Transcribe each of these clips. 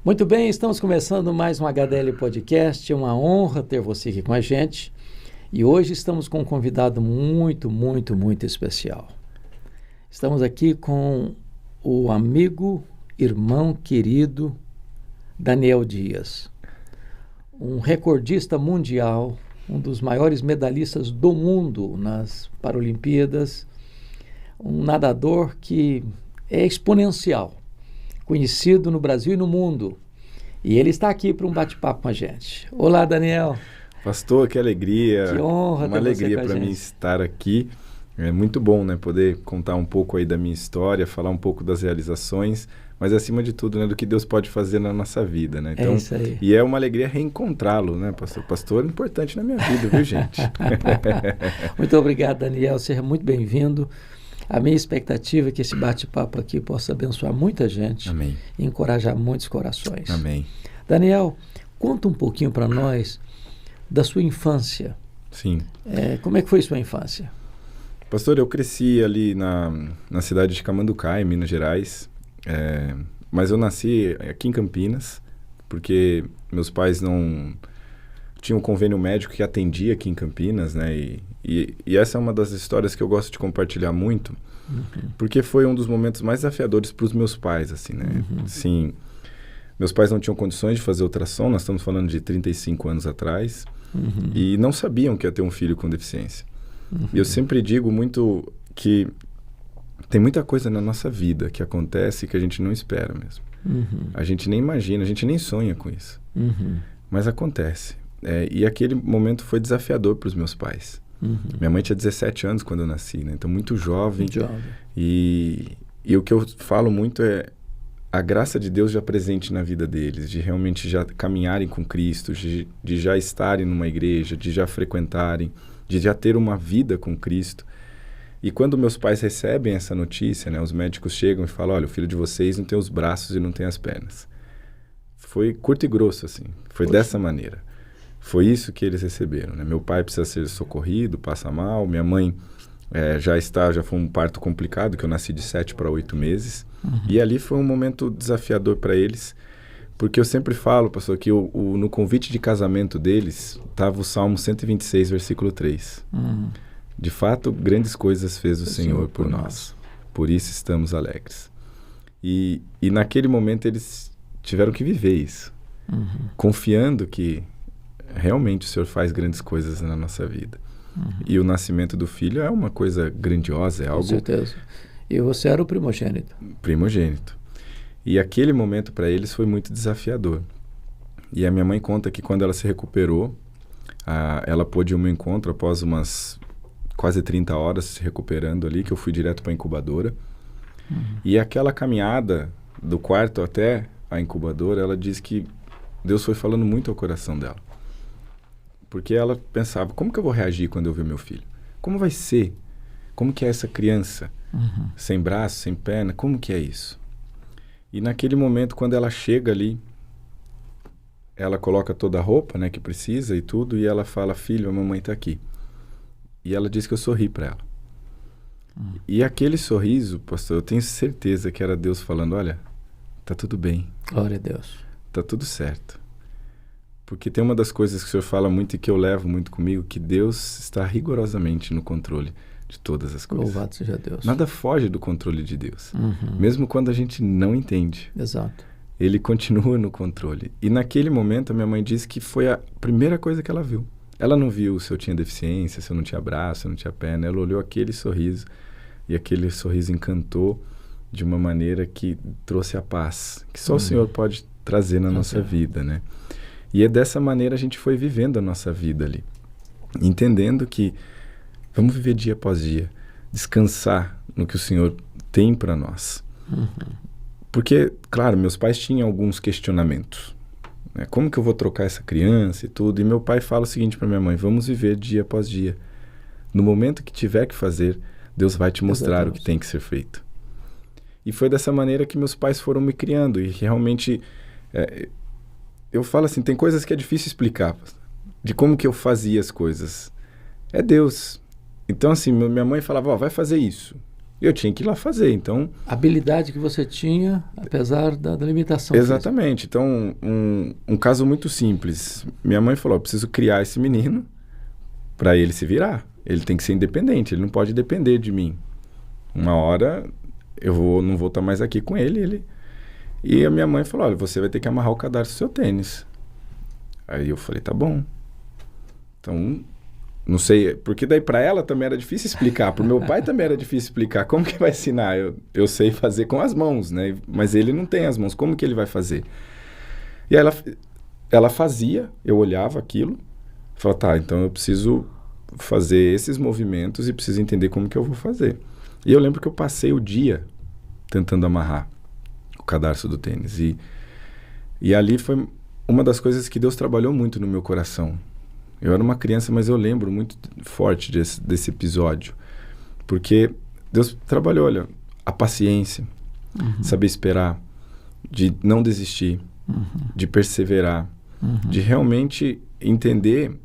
Muito bem, estamos começando mais um HDL Podcast. É uma honra ter você aqui com a gente. E hoje estamos com um convidado muito especial. Estamos aqui com o amigo, irmão querido Daniel Dias, um recordista mundial, um dos maiores medalhistas do mundo nas Paralimpíadas, um nadador que é exponencial, conhecido no Brasil e no mundo. E ele está aqui para um bate-papo com a gente. Olá, Daniel. Pastor, que alegria. Que honra uma ter você alegria com a para mim gente. estar aqui. É muito bom, né, poder contar um pouco aí da minha história, falar um pouco das realizações, mas acima de tudo, né, do que Deus pode fazer na nossa vida, né? Então, é isso aí. E é uma alegria reencontrá-lo, né, pastor? Pastor é importante na minha vida, viu, gente? Muito obrigado, Daniel. Seja muito bem-vindo. A minha expectativa é que esse bate-papo aqui possa abençoar muita gente. Amém. E encorajar muitos corações. Amém. Daniel, conta um pouquinho para nós da sua infância. Sim. Como é que foi sua infância? Pastor, eu cresci ali na cidade de Camanducaia, em Minas Gerais, mas eu nasci aqui em Campinas, porque meus pais não tinham um convênio médico que atendia aqui em Campinas, né? E essa é uma das histórias que eu gosto de compartilhar muito, porque foi um dos momentos mais desafiadores para os meus pais, assim, né? Sim, meus pais não tinham condições de fazer ultrassom, nós estamos falando de 35 anos atrás, e não sabiam que ia ter um filho com deficiência. E eu sempre digo muito que tem muita coisa na nossa vida que acontece que a gente não espera mesmo. A gente nem imagina, a gente nem sonha com isso. Mas acontece. E aquele momento foi desafiador para os meus pais. Minha mãe tinha 17 anos quando eu nasci, né? Então muito jovem. E o que eu falo muito é a graça de Deus já presente na vida deles, de realmente já caminharem com Cristo, de já estarem numa igreja, de já frequentarem, de já ter uma vida com Cristo. E quando meus pais recebem essa notícia, né, os médicos chegam e falam, olha, o filho de vocês não tem os braços e não tem as pernas. Foi curto e grosso, assim. Foi dessa maneira. Foi isso que eles receberam, né? Meu pai precisa ser socorrido, passa mal. Minha mãe já foi um parto complicado, que eu nasci de 7 para 8 meses. E ali foi um momento desafiador para eles, porque eu sempre falo, pastor, que no convite de casamento deles estava o Salmo 126, versículo 3. De fato, grandes coisas fez o Senhor por nós. Por isso estamos alegres. E naquele momento eles tiveram que viver isso, confiando que realmente o Senhor faz grandes coisas na nossa vida. E o nascimento do filho é uma coisa grandiosa, é algo... Com certeza. E você era o primogênito. Primogênito. E aquele momento para eles foi muito desafiador. E a minha mãe conta que quando ela se recuperou, ela pôde ir ao meu encontro após umas quase 30 horas se recuperando ali, que eu fui direto para a incubadora. E aquela caminhada do quarto até a incubadora, ela diz que Deus foi falando muito ao coração dela. Porque ela pensava, como que eu vou reagir quando eu ver meu filho? Como vai ser? Como que é essa criança? Sem braço, sem perna, como que é isso? E naquele momento, quando ela chega ali, ela coloca toda a roupa, né, que precisa e tudo, e ela fala, filho, a mamãe está aqui. E ela diz que eu sorri para ela. E aquele sorriso, pastor, eu tenho certeza que era Deus falando, olha, tá tudo bem. Glória a Deus. Tá tudo certo. Porque tem uma das coisas que o senhor fala muito e que eu levo muito comigo, que Deus está rigorosamente no controle de todas as coisas. Louvado seja Deus. Nada foge do controle de Deus. Mesmo quando a gente não entende. Exato. Ele continua no controle. E naquele momento a minha mãe disse que foi a primeira coisa que ela viu. Ela não viu se eu tinha deficiência, se eu não tinha braço, se eu não tinha perna. Ela olhou aquele sorriso e aquele sorriso encantou de uma maneira que trouxe a paz, que só o Senhor pode trazer na nossa vida, né? E é dessa maneira a gente foi vivendo a nossa vida ali. Entendendo que vamos viver dia após dia, descansar no que o Senhor tem para nós. Porque, claro, meus pais tinham alguns questionamentos. Né? Como que eu vou trocar essa criança e tudo? E meu pai fala o seguinte para minha mãe, vamos viver dia após dia. No momento que tiver que fazer, Deus vai te mostrar o que tem que ser feito. E foi dessa maneira que meus pais foram me criando. E realmente, eu falo assim, tem coisas que é difícil explicar, de como que eu fazia as coisas. É Deus. Então, assim, minha mãe falava, vai fazer isso. eu tinha que ir lá fazer. Então, a habilidade que você tinha, apesar da limitação. Exatamente. Física. Então, um caso muito simples. Minha mãe falou, preciso criar esse menino para ele se virar. Ele tem que ser independente, ele não pode depender de mim. Uma hora eu não vou estar mais aqui com ele. E a minha mãe falou, olha, você vai ter que amarrar o cadarço do seu tênis. Aí eu falei, tá bom. Então, não sei, porque daí para ela também era difícil explicar, para o meu pai também era difícil explicar. Como que vai ensinar? Eu sei fazer com as mãos, né? Mas ele não tem as mãos, como que ele vai fazer? E aí ela fazia, eu olhava aquilo, falava, tá, então eu preciso fazer esses movimentos e preciso entender como que eu vou fazer. E eu lembro que eu passei o dia tentando amarrar o cadarço do tênis. E ali foi uma das coisas que Deus trabalhou muito no meu coração. Eu era uma criança, mas eu lembro muito forte desse episódio. Porque Deus trabalhou, olha, a paciência, saber esperar, de não desistir, de perseverar, de realmente entender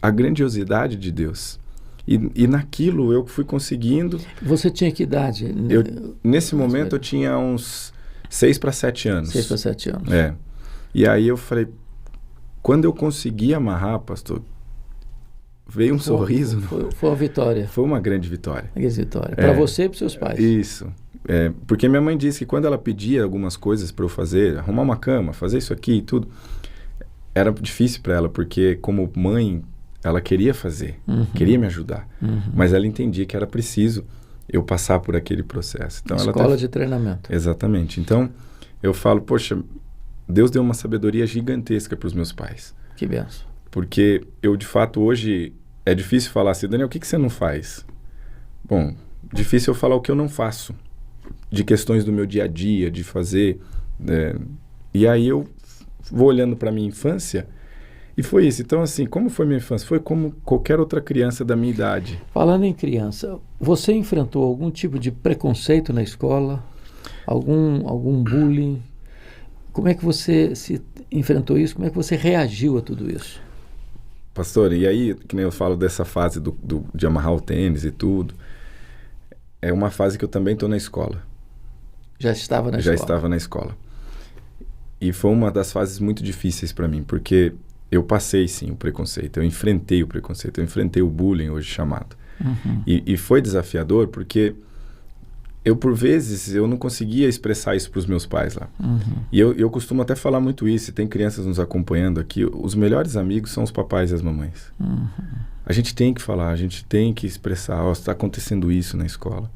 a grandiosidade de Deus. E naquilo eu fui conseguindo... Você tinha que idade? Nesse momento eu tinha uns 6 para 7 anos. 6 para 7 anos. É. E aí eu falei, quando eu consegui amarrar, pastor, veio um sorriso. Foi uma vitória. Foi uma grande vitória. Uma grande vitória. Para você e para os seus pais. Isso. Porque minha mãe disse que quando ela pedia algumas coisas para eu fazer, arrumar uma cama, fazer isso aqui e tudo, era difícil para ela, porque como mãe, ela queria fazer, queria me ajudar. Mas ela entendia que era preciso eu passar por aquele processo. Então, escola de treinamento. Exatamente. Então, eu falo, poxa, Deus deu uma sabedoria gigantesca para os meus pais. Que benção. Porque eu, de fato, hoje, é difícil falar assim, Daniel, o que você não faz? Bom, difícil eu falar o que eu não faço, de questões do meu dia a dia, de fazer. E aí eu vou olhando para a minha infância e foi isso. Então, assim, como foi minha infância? Foi como qualquer outra criança da minha idade. Falando em criança, você enfrentou algum tipo de preconceito na escola? Algum bullying? Como é que você se enfrentou isso? Como é que você reagiu a tudo isso? Pastor, e aí, que nem eu falo dessa fase de amarrar o tênis e tudo, é uma fase que eu também estou na escola. Já estava na escola? Já estava na escola. E foi uma das fases muito difíceis para mim, porque eu passei, sim, o preconceito. Eu enfrentei o preconceito, eu enfrentei o bullying, hoje chamado. E foi desafiador, porque eu, por vezes, eu não conseguia expressar isso para os meus pais lá. E eu costumo até falar muito isso, e tem crianças nos acompanhando aqui, os melhores amigos são os papais e as mamães. A gente tem que falar, a gente tem que expressar, está acontecendo isso na escola.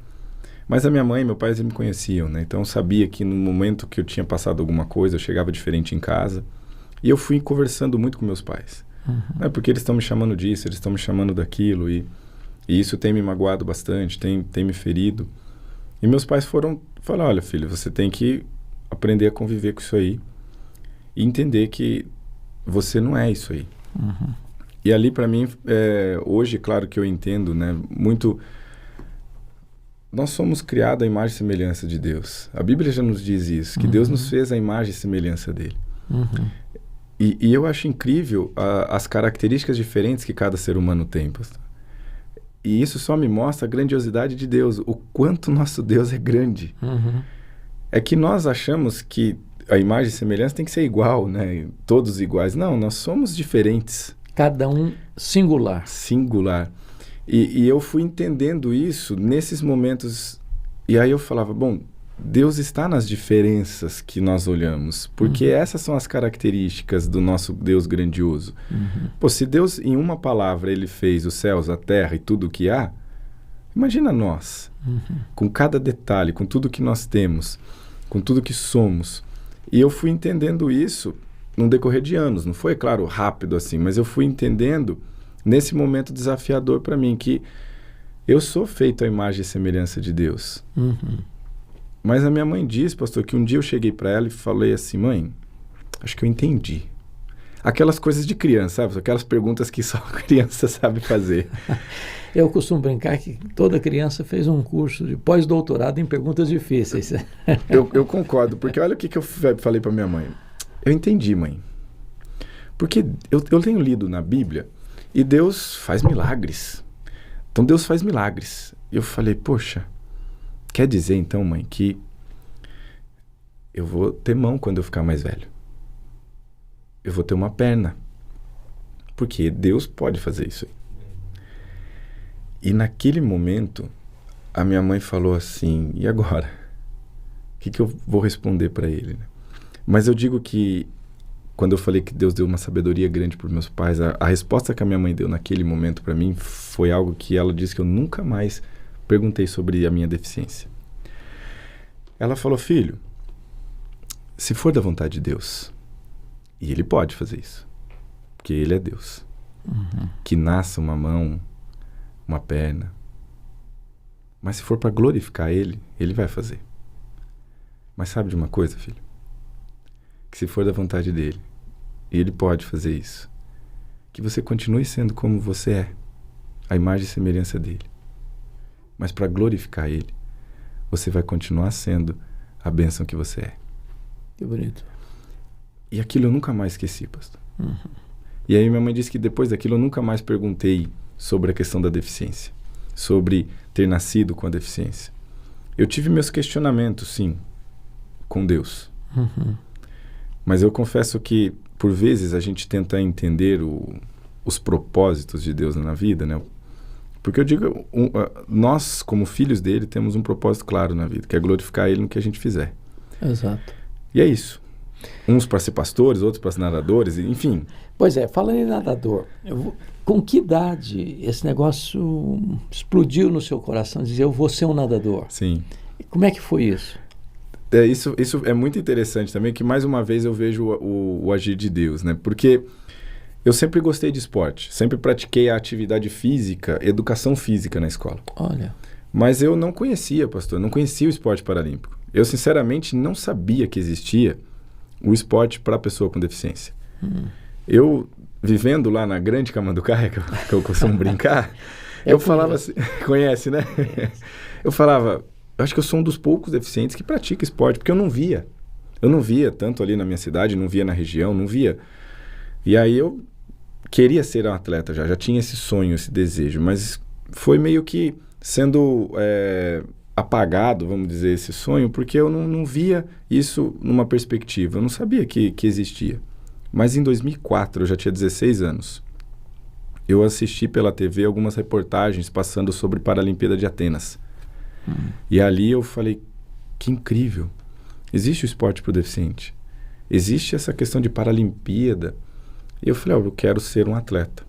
Mas a minha mãe e meu pai, eles me conheciam, né? Então eu sabia que no momento que eu tinha passado alguma coisa, eu chegava diferente em casa, e eu fui conversando muito com meus pais. Porque eles estão me chamando disso, eles estão me chamando daquilo, e isso tem me magoado bastante, tem me ferido. E meus pais falaram, olha, filho, você tem que aprender a conviver com isso aí e entender que você não é isso aí. E ali, para mim, hoje, claro que eu entendo, né, muito... Nós somos criados à imagem e semelhança de Deus. A Bíblia já nos diz isso, que Deus nos fez à imagem e semelhança dele. E eu acho incrível as características diferentes que cada ser humano tem, pastor. E isso só me mostra a grandiosidade de Deus, o quanto nosso Deus é grande. É que nós achamos que a imagem e semelhança tem que ser igual, né? Todos iguais. Não, nós somos diferentes. Cada um singular. Singular. E eu fui entendendo isso nesses momentos. E aí eu falava, bom, Deus está nas diferenças que nós olhamos, porque essas são as características do nosso Deus grandioso. Pô, se Deus, em uma palavra, ele fez os céus, a terra e tudo o que há, imagina nós, com cada detalhe, com tudo que nós temos, com tudo que somos. E eu fui entendendo isso no decorrer de anos. Não foi, claro, rápido assim, mas eu fui entendendo nesse momento desafiador para mim, que eu sou feito à imagem e semelhança de Deus. Mas a minha mãe disse, pastor, que um dia eu cheguei para ela e falei assim, mãe, acho que eu entendi. Aquelas coisas de criança, sabe? Aquelas perguntas que só criança sabe fazer. Eu costumo brincar que toda criança fez um curso de pós-doutorado em perguntas difíceis. Eu concordo, porque olha o que eu falei para minha mãe. Eu entendi, mãe. Porque eu tenho lido na Bíblia e Deus faz milagres. Então Deus faz milagres. E eu falei, poxa, quer dizer então, mãe, que eu vou ter mão quando eu ficar mais velho. Eu vou ter uma perna. Porque Deus pode fazer isso aí. E naquele momento, a minha mãe falou assim, e agora? O que eu vou responder para ele? Né? Mas eu digo que, quando eu falei que Deus deu uma sabedoria grande para os meus pais, a resposta que a minha mãe deu naquele momento para mim foi algo que ela disse que eu nunca mais perguntei sobre a minha deficiência. Ela falou, filho, se for da vontade de Deus, e Ele pode fazer isso, porque Ele é Deus, que nasça uma mão, uma perna, mas se for para glorificar Ele, Ele vai fazer. Mas sabe de uma coisa, filho? Que se for da vontade dEle, e Ele pode fazer isso, que você continue sendo como você é, a imagem e semelhança dEle. Mas para glorificar Ele, você vai continuar sendo a bênção que você é. Que bonito. E aquilo eu nunca mais esqueci, pastor. E aí minha mãe disse que depois daquilo eu nunca mais perguntei sobre a questão da deficiência, sobre ter nascido com a deficiência. Eu tive meus questionamentos, sim, com Deus. Mas eu confesso que, por vezes, a gente tenta entender os propósitos de Deus na vida, né? Porque eu digo, nós, como filhos dele, temos um propósito claro na vida, que é glorificar ele no que a gente fizer. Exato. E é isso. Uns para ser pastores, outros para ser nadadores, enfim. Pois é, falando em nadador, com que idade esse negócio explodiu no seu coração, dizer, eu vou ser um nadador? Sim. Como é que foi isso? Isso é muito interessante também, que mais uma vez eu vejo o agir de Deus, né? Porque eu sempre gostei de esporte, sempre pratiquei a atividade física, educação física na escola. Olha. Mas eu não conhecia, pastor, não conhecia o esporte paralímpico. Eu, sinceramente, não sabia que existia o esporte para pessoa com deficiência. Eu, vivendo lá na Grande Camanducaia, que eu costumo brincar, eu falava assim, conhece, né? Eu falava, eu acho que eu sou um dos poucos deficientes que pratica esporte, porque eu não via. Eu não via tanto ali na minha cidade, não via na região, não via. E aí eu queria ser um atleta já tinha esse sonho, esse desejo, mas foi meio que sendo apagado, vamos dizer, esse sonho, porque eu não via isso numa perspectiva, eu não sabia que existia. Mas em 2004, eu já tinha 16 anos, eu assisti pela TV algumas reportagens passando sobre Paralimpíada de Atenas. E ali eu falei, que incrível, existe o esporte para o deficiente, existe essa questão de Paralimpíada. E eu falei, eu quero ser um atleta.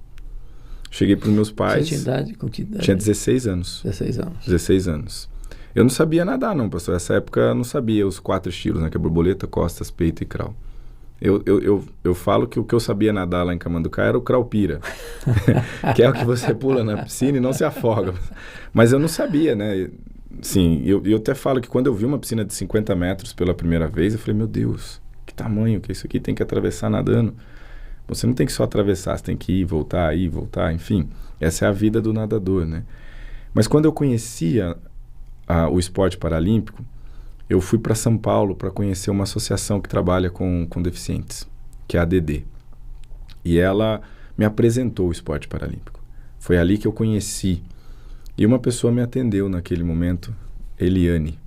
Cheguei para os meus pais... Você tinha idade? Com que idade? Tinha 16 anos. 16 anos. 16 anos. Eu não sabia nadar não, pastor. Nessa época eu não sabia os 4 estilos, né? Que é borboleta, costas, peito e crawl. Eu falo que o que eu sabia nadar lá em Camanducaia era o crawl-pira. Que é o que você pula na piscina e não se afoga. Mas eu não sabia, né? Sim, eu até falo que quando eu vi uma piscina de 50 metros pela primeira vez, eu falei, meu Deus, que tamanho que é isso aqui? Tem que atravessar nadando. Você não tem que só atravessar, você tem que ir, voltar, enfim. Essa é a vida do nadador, né? Mas quando eu conhecia o esporte paralímpico, eu fui para São Paulo para conhecer uma associação que trabalha com deficientes, que é a ADD. E ela me apresentou o esporte paralímpico. Foi ali que eu conheci. E uma pessoa me atendeu naquele momento, Eliane,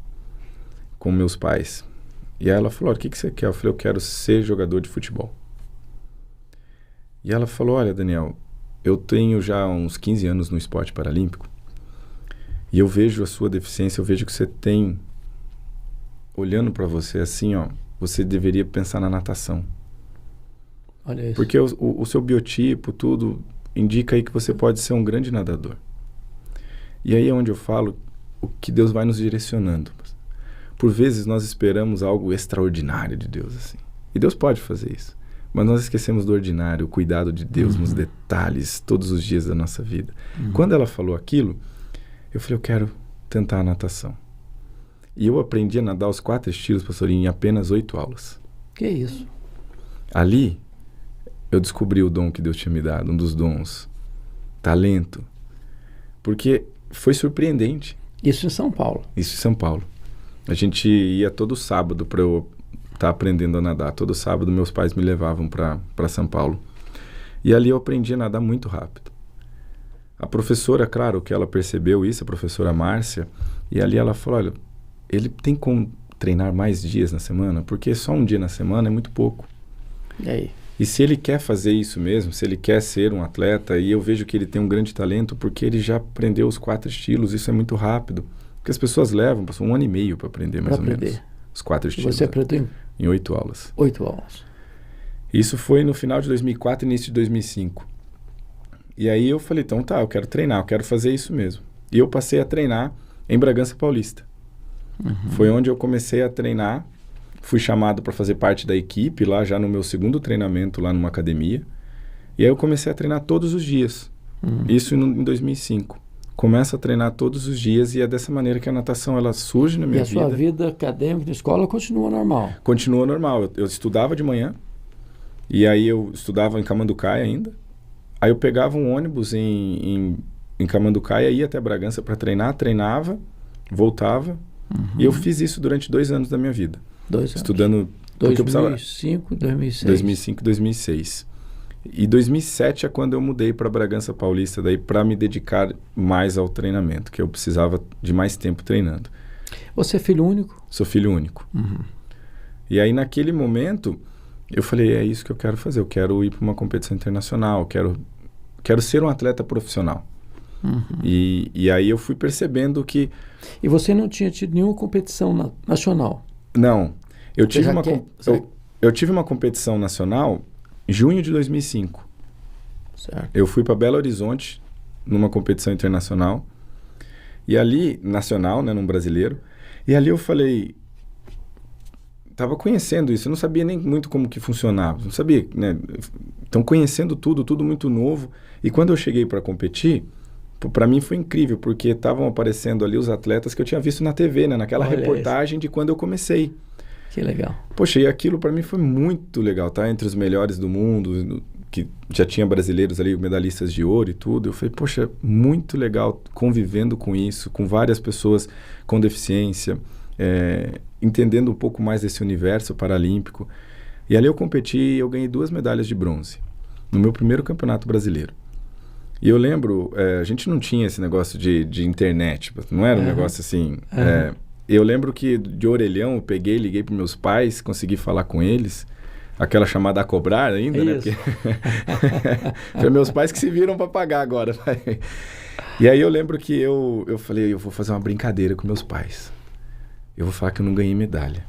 com meus pais. E ela falou, o que você quer? Eu falei, eu quero ser jogador de futebol. E ela falou, olha, Daniel, eu tenho já uns 15 anos no esporte paralímpico e eu vejo a sua deficiência, eu vejo que você tem, olhando para você assim, ó, você deveria pensar na natação. Olha isso. Porque o seu biotipo, tudo, indica aí que você pode ser um grande nadador. E aí é onde eu falo o que Deus vai nos direcionando. Por vezes nós esperamos algo extraordinário de Deus, assim. E Deus pode fazer isso. Mas nós esquecemos do ordinário, o cuidado de Deus nos detalhes, todos os dias da nossa vida. Quando ela falou aquilo, eu falei, eu quero tentar a natação. E eu aprendi a nadar os 4 estilos, pastorinho, em apenas 8 aulas. Que isso? Ali, eu descobri o dom que Deus tinha me dado, um dos dons, talento. Porque foi surpreendente. Isso em São Paulo? Isso em São Paulo. A gente ia todo sábado para eu estar aprendendo a nadar. Todo sábado meus pais me levavam para São Paulo. E ali eu aprendi a nadar muito rápido. A professora, claro, que ela percebeu isso, a professora Márcia, e ali ela falou, olha, ele tem como treinar mais dias na semana? Porque só um dia na semana é muito pouco. E aí? E se ele quer fazer isso mesmo, se ele quer ser um atleta, e eu vejo que ele tem um grande talento, porque ele já aprendeu os 4 estilos, isso é muito rápido. Porque as pessoas levam, passou 1 ano e meio para aprender, mais ou menos. Os 4 estilos. Você aprendeu em 8 aulas. 8 aulas. Isso foi no final de 2004 e início de 2005. E aí eu falei, então tá, eu quero treinar, eu quero fazer isso mesmo. E eu passei a treinar em Bragança Paulista. Foi onde eu comecei a treinar. Fui chamado para fazer parte da equipe lá, já no meu segundo treinamento lá numa academia. E aí eu comecei a treinar todos os dias. Isso em 2005. Começo a treinar todos os dias e é dessa maneira que a natação ela surge na minha vida. E a sua vida acadêmica na escola continua normal? Continua normal. Eu estudava de manhã e aí eu estudava em Camanducaia ainda. Aí eu pegava um ônibus em Camanducaia, ia até Bragança para treinar, treinava, voltava. E eu fiz isso durante 2 anos da minha vida. 2 anos. Estudando... 2005, 2006. 2005, 2006. E 2007 é quando eu mudei para Bragança Paulista daí para me dedicar mais ao treinamento, que eu precisava de mais tempo treinando. Você é filho único? Sou filho único. E aí naquele momento eu falei, é isso que eu quero fazer, eu quero ir para uma competição internacional, quero ser um atleta profissional. E aí eu fui percebendo que... E você não tinha tido nenhuma competição nacional? Não. Eu tive uma competição nacional em junho de 2005. Certo. Eu fui para Belo Horizonte numa competição internacional. E ali, nacional, né, num brasileiro. E ali eu falei... Estava conhecendo isso, eu não sabia nem muito como que funcionava. Não sabia, né? Então, conhecendo tudo muito novo. E quando eu cheguei para competir... Para mim foi incrível, porque estavam aparecendo ali os atletas que eu tinha visto na TV, né? Naquela reportagem de quando eu comecei. Que legal. Poxa, e aquilo para mim foi muito legal, tá? Entre os melhores do mundo, que já tinha brasileiros ali, medalhistas de ouro e tudo. Eu falei, poxa, muito legal convivendo com isso, com várias pessoas com deficiência, entendendo um pouco mais desse universo paralímpico. E ali eu competi e eu ganhei 2 medalhas de bronze no meu primeiro campeonato brasileiro. E eu lembro, a gente não tinha esse negócio de internet, não era um negócio assim. Eu lembro que de orelhão eu peguei, liguei para meus pais, consegui falar com eles, aquela chamada a cobrar ainda, né? Porque foi meus pais que se viram para pagar agora. E aí eu lembro que eu falei, eu vou fazer uma brincadeira com meus pais. Eu vou falar que eu não ganhei medalha.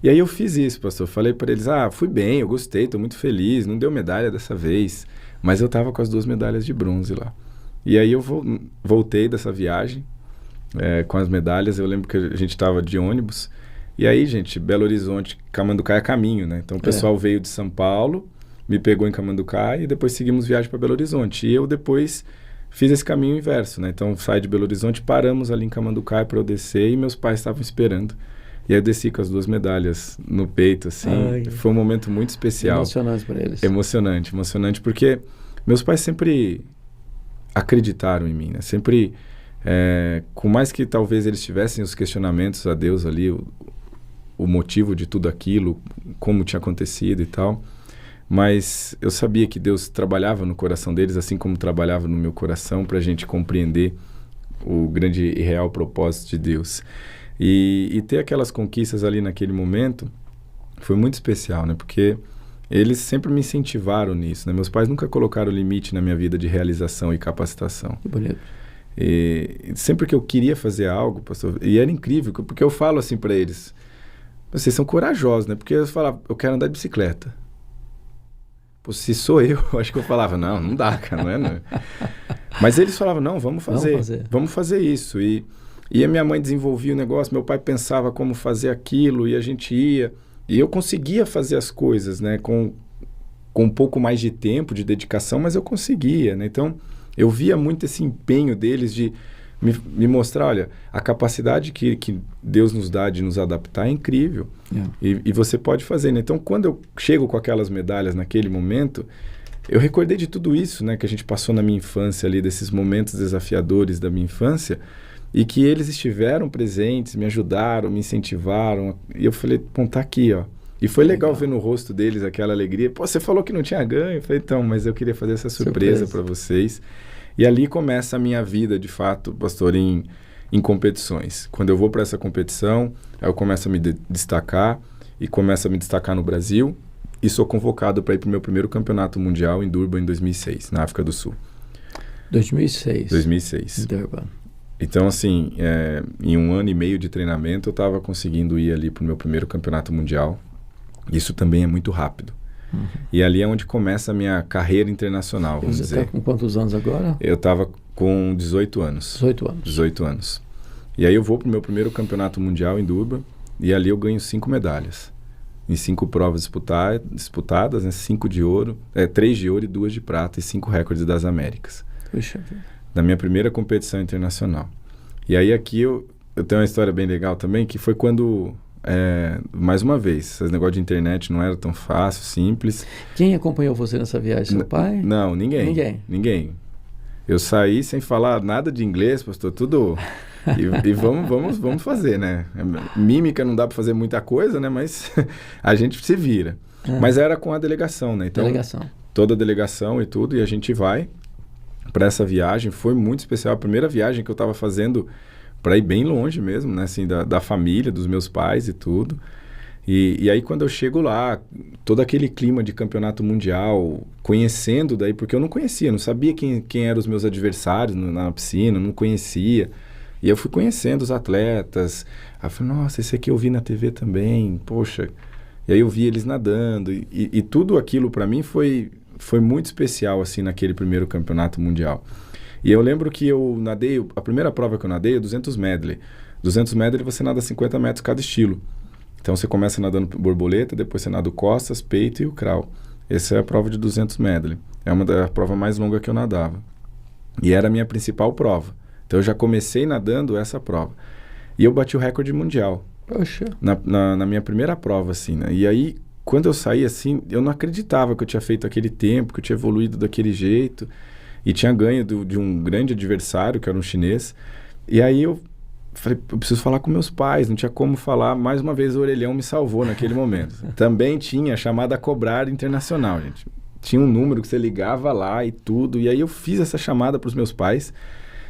E aí eu fiz isso, pastor. Falei para eles, fui bem, eu gostei, estou muito feliz, não deu medalha dessa vez. Mas eu estava com as 2 medalhas de bronze lá. E aí eu voltei dessa viagem com as medalhas. Eu lembro que a gente estava de ônibus. E aí, gente, Belo Horizonte, Camanducaia é caminho, né? Então o pessoal veio de São Paulo, me pegou em Camanducaia e depois seguimos viagem para Belo Horizonte. E eu depois fiz esse caminho inverso, né? Então saí de Belo Horizonte, paramos ali em Camanducaia para eu descer e meus pais estavam esperando. E aí eu desci com as 2 medalhas no peito, assim. Foi um momento muito especial. Emocionante para eles. Emocionante, porque meus pais sempre acreditaram em mim, né? Sempre, com mais que talvez eles tivessem os questionamentos a Deus ali, o motivo de tudo aquilo, como tinha acontecido e tal, mas eu sabia que Deus trabalhava no coração deles, assim como trabalhava no meu coração, para a gente compreender o grande e real propósito de Deus. E ter aquelas conquistas ali naquele momento foi muito especial, né? Porque eles sempre me incentivaram nisso, né? Meus pais nunca colocaram limite na minha vida de realização e capacitação. Que bonito. E sempre que eu queria fazer algo, pastor, e era incrível, porque eu falo assim para eles, vocês são corajosos, né? Porque eles falavam, eu quero andar de bicicleta. Pô, se sou eu, acho que eu falava, não dá, cara, não é? Não. Mas eles falavam, não, vamos fazer isso. E a minha mãe desenvolvia o negócio, meu pai pensava como fazer aquilo e a gente ia. E eu conseguia fazer as coisas, né? Com um pouco mais de tempo, de dedicação, mas eu conseguia, né? Então, eu via muito esse empenho deles de me mostrar, olha, a capacidade que Deus nos dá de nos adaptar é incrível. E você pode fazer, né? Então, quando eu chego com aquelas medalhas naquele momento, eu recordei de tudo isso, né? Que a gente passou na minha infância ali, desses momentos desafiadores da minha infância, e que eles estiveram presentes, me ajudaram, me incentivaram. E eu falei, tá aqui, ó. E foi legal ver no rosto deles aquela alegria. Pô, você falou que não tinha ganho. Eu falei, então, mas eu queria fazer essa surpresa para vocês. E ali começa a minha vida, de fato, pastor, em em competições. Quando eu vou para essa competição, aí eu começo a me destacar e começo a me destacar no Brasil e sou convocado para ir para o meu primeiro campeonato mundial em Durban em 2006, na África do Sul. 2006. 2006. Em Durban. Então, assim, em 1 ano e meio de treinamento, eu estava conseguindo ir ali para o meu primeiro campeonato mundial. Isso também é muito rápido. Uhum. E ali é onde começa a minha carreira internacional, vamos dizer. Você está com quantos anos agora? Eu estava com 18 anos. 18 anos. 18 anos. E aí eu vou para o meu primeiro campeonato mundial em Durban e ali eu ganho 5 medalhas. Em 5 provas disputadas, né? 5 de ouro, 3 de ouro e 2 de prata e 5 recordes das Américas. Puxa vida. Da minha primeira competição internacional. E aí aqui eu tenho uma história bem legal também, que foi quando, mais uma vez, esse negócio de internet não era tão fácil, simples. Quem acompanhou você nessa viagem? Seu pai? Não, ninguém. Eu saí sem falar nada de inglês, pastor, tudo... E vamos fazer, né? Mímica não dá para fazer muita coisa, né? Mas a gente se vira. Mas era com a delegação, né? Então, toda a delegação e tudo, e a gente vai para essa viagem. Foi muito especial. A primeira viagem que eu estava fazendo para ir bem longe mesmo, né? Assim, da família, dos meus pais e tudo. E aí quando eu chego lá, todo aquele clima de campeonato mundial, conhecendo daí, porque eu não conhecia, não sabia quem eram os meus adversários na piscina, não conhecia. E eu fui conhecendo os atletas. Aí eu falei, nossa, esse aqui eu vi na TV também, poxa. E aí eu vi eles nadando. E tudo aquilo para mim foi muito especial, assim, naquele primeiro campeonato mundial. E eu lembro que eu nadei, a primeira prova que eu nadei é 200 medley. 200 medley você nada 50 metros cada estilo. Então você começa nadando borboleta, depois você nada o costas, peito e o crawl. Essa é a prova de 200 medley. É uma da prova mais longa que eu nadava. E era a minha principal prova. Então eu já comecei nadando essa prova. E eu bati o recorde mundial. Poxa. Na minha primeira prova, assim, né? E aí, quando eu saí, assim, eu não acreditava que eu tinha feito aquele tempo, que eu tinha evoluído daquele jeito. E tinha ganho de um grande adversário, que era um chinês. E aí eu falei, eu preciso falar com meus pais. Não tinha como falar. Mais uma vez o orelhão me salvou naquele momento. Também tinha a chamada a cobrar internacional, gente. Tinha um número que você ligava lá e tudo. E aí eu fiz essa chamada para os meus pais.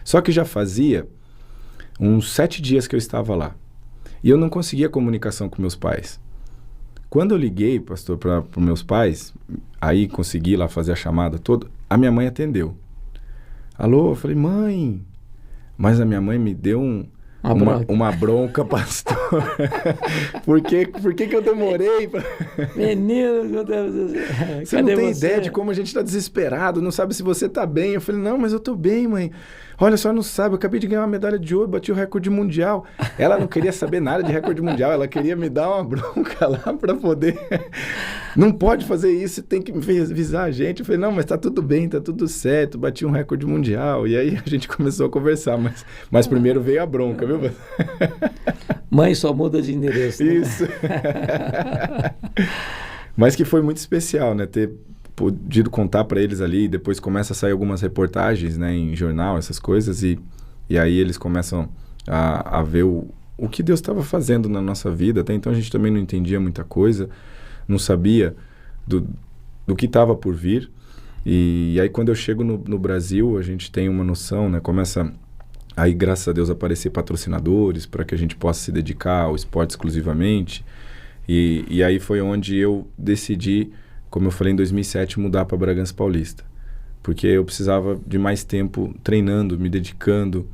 Só que já fazia uns 7 dias que eu estava lá. E eu não conseguia comunicação com meus pais. Quando eu liguei, pastor, para os meus pais, aí consegui lá fazer a chamada toda, a minha mãe atendeu. Alô? Eu falei, mãe. Mas a minha mãe me deu uma bronca, pastor. Por que eu demorei? Menino, meu Deus do céu. Você não tem ideia de como a gente está desesperado, não sabe se você está bem. Eu falei, não, mas eu estou bem, mãe. Olha, só não sabe, eu acabei de ganhar uma medalha de ouro, bati o recorde mundial. Ela não queria saber nada de recorde mundial, ela queria me dar uma bronca lá para poder... Não pode fazer isso, tem que avisar a gente. Eu falei, não, mas tá tudo bem, tá tudo certo, bati um recorde mundial. E aí a gente começou a conversar, mas primeiro veio a bronca, viu? Mãe só muda de endereço. Né? Isso. Mas que foi muito especial, né? Ter podido contar para eles ali, depois começa a sair algumas reportagens, né, em jornal, essas coisas, e aí eles começam a ver o que Deus estava fazendo na nossa vida. Até então a gente também não entendia muita coisa, não sabia do que estava por vir, e aí quando eu chego no Brasil, a gente tem uma noção, né, começa aí, graças a Deus, aparecer patrocinadores para que a gente possa se dedicar ao esporte exclusivamente, e aí foi onde eu decidi, como eu falei, em 2007, mudar para Bragança Paulista. Porque eu precisava de mais tempo treinando, me dedicando.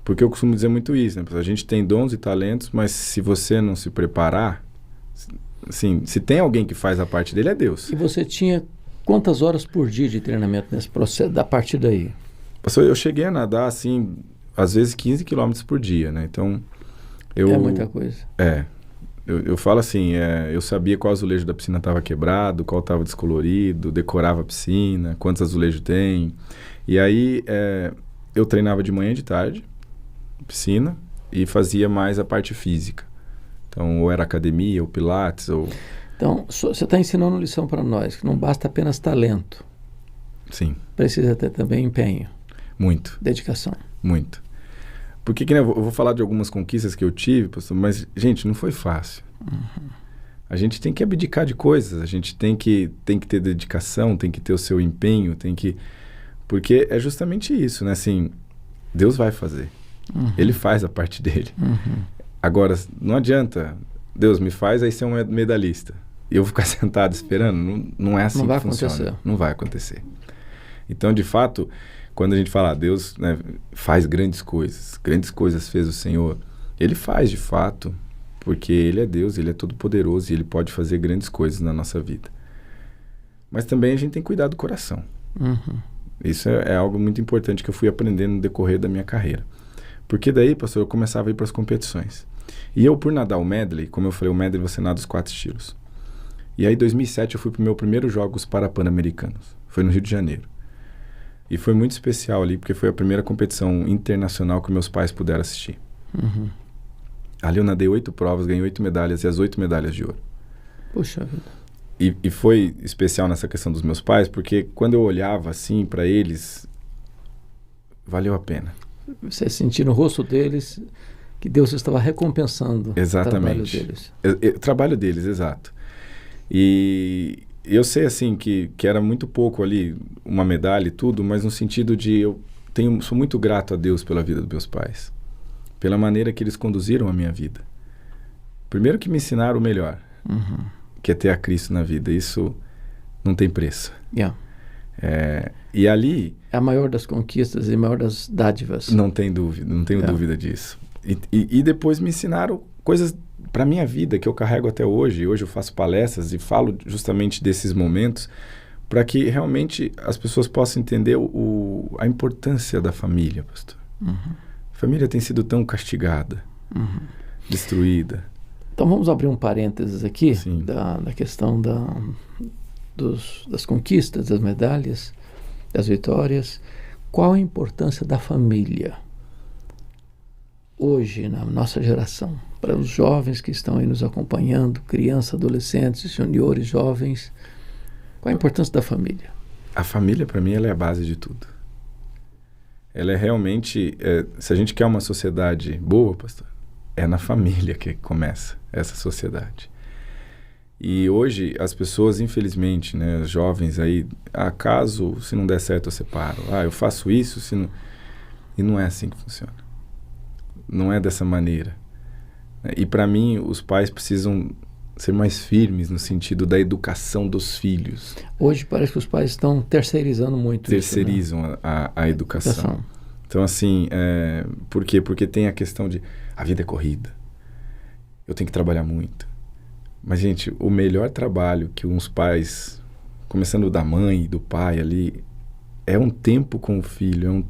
Porque eu costumo dizer muito isso, né? A gente tem dons e talentos, mas se você não se preparar, assim, se tem alguém que faz a parte dele, é Deus. E você tinha quantas horas por dia de treinamento nesse processo, da partir daí? Eu cheguei a nadar, assim, às vezes 15 quilômetros por dia, né? Então, é muita coisa. Eu falo assim, eu sabia qual azulejo da piscina estava quebrado, qual estava descolorido, decorava a piscina, quantos azulejos tem. E aí eu treinava de manhã e de tarde, piscina, e fazia mais a parte física. Então, ou era academia, ou pilates, ou... Então, você está ensinando lição para nós, que não basta apenas talento. Sim. Precisa ter também empenho. Muito. Dedicação. Muito. Porque eu vou falar de algumas conquistas que eu tive, pastor, mas, gente, não foi fácil. Uhum. A gente tem que abdicar de coisas, a gente tem que ter dedicação, tem que ter o seu empenho, porque é justamente isso, né? Assim, Deus vai fazer. Ele faz a parte dele. Agora, não adianta, Deus me faz, aí ser um medalhista. E eu vou ficar sentado esperando. Não é assim que funciona. Não vai acontecer. Então, de fato, quando a gente fala, Deus, né, faz grandes coisas fez o Senhor, Ele faz de fato, porque Ele é Deus, Ele é todo poderoso e Ele pode fazer grandes coisas na nossa vida. Mas também a gente tem que cuidar do coração. Isso é algo muito importante que eu fui aprendendo no decorrer da minha carreira. Porque daí, pastor, eu começava a ir para as competições. E eu, por nadar o medley, como eu falei, o medley você nada os 4 estilos. E aí, em 2007, eu fui para o meu primeiro Jogos Pan-Americanos. Foi no Rio de Janeiro. E foi muito especial ali, porque foi a primeira competição internacional que meus pais puderam assistir. Ali eu nadei 8 provas, ganhei 8 medalhas e as 8 medalhas de ouro. Puxa vida. E foi especial nessa questão dos meus pais, porque quando eu olhava assim para eles, valeu a pena. Você sentiu no rosto deles que Deus estava recompensando o trabalho deles. O trabalho deles, exato. E eu sei assim que era muito pouco ali, uma medalha e tudo, mas no sentido de sou muito grato a Deus pela vida dos meus pais. Pela maneira que eles conduziram a minha vida. Primeiro que me ensinaram o melhor. Que é ter a Cristo na vida. Isso não tem preço. E ali... É a maior das conquistas e a maior das dádivas. Não tem dúvida, não tenho dúvida disso. E depois me ensinaram coisas para a minha vida que eu carrego até hoje. Hoje eu faço palestras e falo justamente desses momentos para que realmente as pessoas possam entender a importância da família, pastor. A família tem sido tão castigada, destruída. Então vamos abrir um parênteses aqui da questão das conquistas, das medalhas, das vitórias. Qual a importância da família hoje, na nossa geração, para os jovens que estão aí nos acompanhando, crianças, adolescentes, juniores, jovens? Qual a importância da família? A família, para mim, ela é a base de tudo. Ela é realmente... se a gente quer uma sociedade boa, pastor, é na família que começa essa sociedade. E hoje as pessoas, infelizmente, né, os jovens aí, caso se não der certo eu separo, eu faço isso, se não... E não é assim que funciona. Não é dessa maneira. E para mim os pais precisam ser mais firmes no sentido da educação dos filhos. Hoje parece que os pais estão terceirizando muito Terceirizam isso, né? a educação. Então assim, por quê? Porque tem a questão de a vida é corrida. Eu tenho que trabalhar muito. Mas, gente, o melhor trabalho que uns pais, começando da mãe e do pai ali, é um tempo com o filho.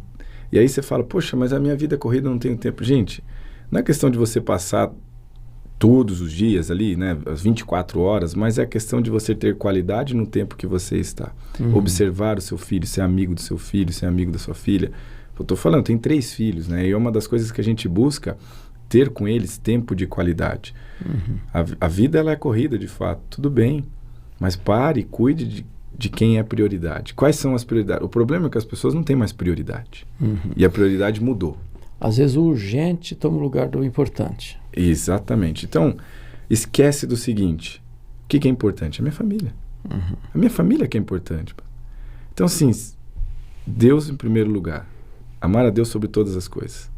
E aí você fala, poxa, mas a minha vida é corrida, eu não tenho tempo. Gente, não é questão de você passar todos os dias ali, né, as 24 horas, mas é a questão de você ter qualidade no tempo que você está. Observar o seu filho, ser amigo do seu filho, ser amigo da sua filha. Eu estou falando, tem 3 filhos, né? E é uma das coisas que a gente busca ter com eles tempo de qualidade. A vida ela é corrida, de fato, tudo bem, mas pare e cuide de quem é prioridade. Quais são as prioridades? O problema é que as pessoas não têm mais prioridade. E a prioridade mudou. Às vezes o urgente toma o lugar do importante. Exatamente. Então, esquece do seguinte, o que é importante? A minha família. A minha família que é importante. Então, assim, Deus em primeiro lugar. Amar a Deus sobre todas as coisas.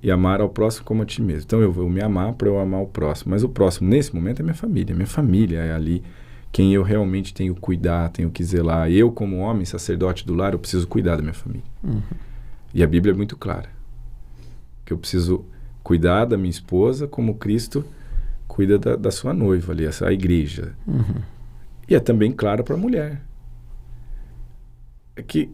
E amar ao próximo como a ti mesmo. Então eu vou me amar para eu amar o próximo. Mas o próximo, nesse momento, é minha família. Minha família é ali quem eu realmente tenho que cuidar, tenho que zelar. Eu, como homem, sacerdote do lar, eu preciso cuidar da minha família. E a Bíblia é muito clara. Que eu preciso cuidar da minha esposa como Cristo cuida da sua noiva ali, a igreja. E é também claro para a mulher. É que